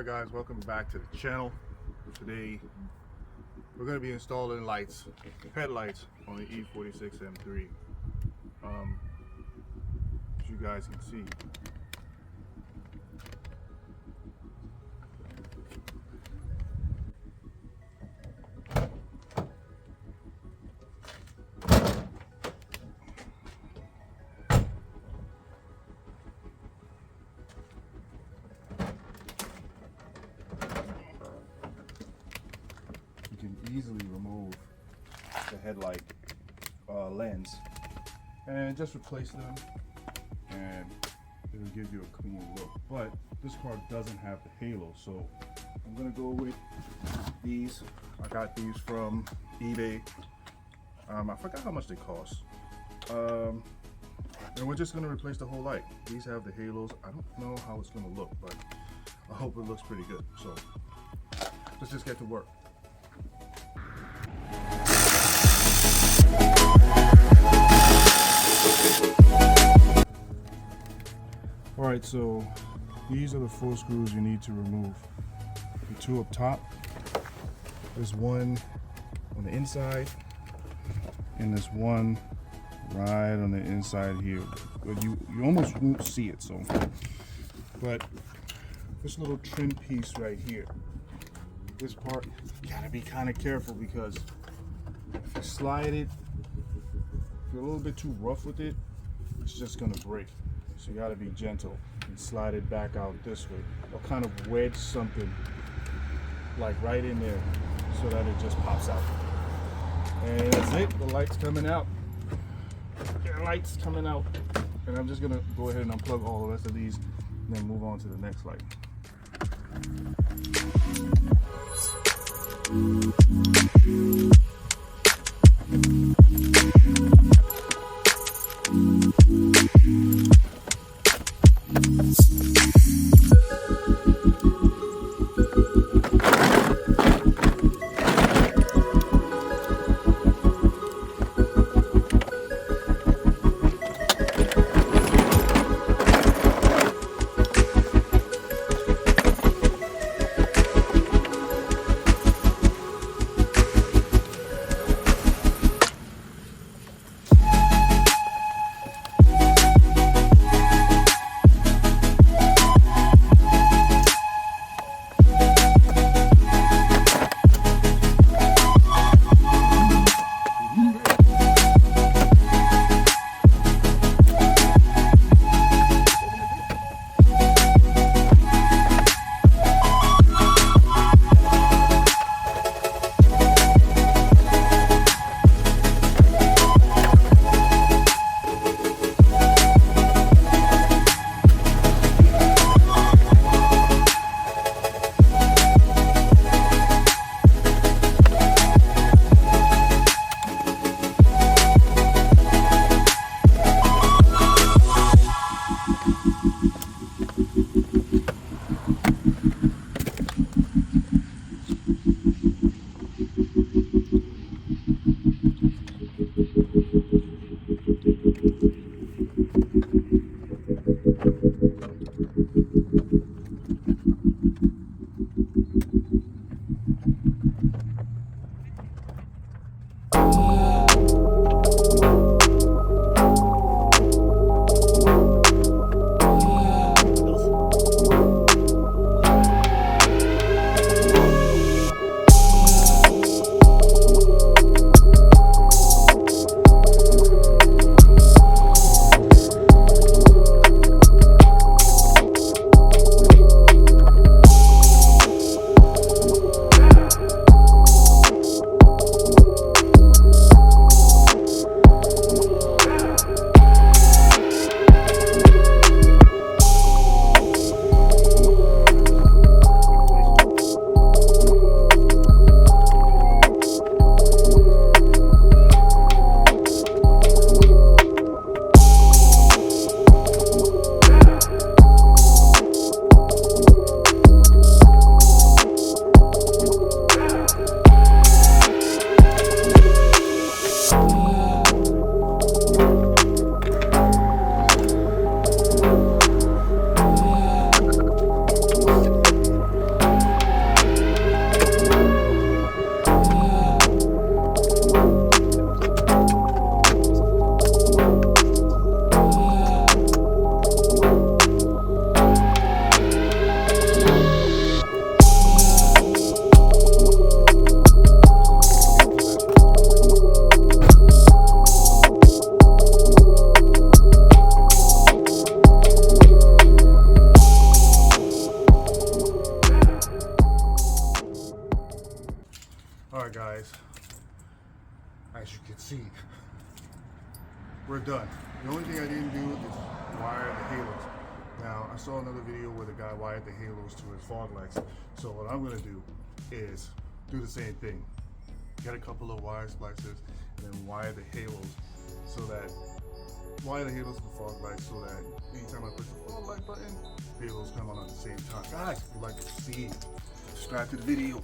Alright guys, welcome back to the channel. Today we're going to be installing lights, headlights on the E46M3. As you guys can see, you can easily remove the headlight lens and just replace them, and it'll give you a clean look. But this car doesn't have the halo, so I'm gonna go with these. I got these from eBay. I forgot how much they cost. And we're just gonna replace the whole light. These have the halos. I don't know how it's gonna look, but I hope it looks pretty good. So let's just get to work. Alright, so these are the 4 screws you need to remove. The 2 up top, there's one on the inside, and there's one right on the inside here. But you almost won't see it, so. But this little trim piece right here, this part, you gotta be kind of careful, because if you slide it, if you're a little bit too rough with it, it's just gonna break. So you gotta be gentle and slide it back out this way, or kind of wedge something like right in there so that it just pops out. And that's it, the light's coming out. The light's coming out. And I'm just gonna go ahead and unplug all the rest of these and then move on to the next light. as you can see, we're done. The only thing I didn't do is wire the halos. Now, I saw another video where the guy wired the halos to his fog lights. So what I'm gonna do is do the same thing. Get a couple of wire splicers and then wire the halos to the fog lights so that anytime I push the fog light button, halos come on at the same time. Guys, if you like to see, subscribe to the video.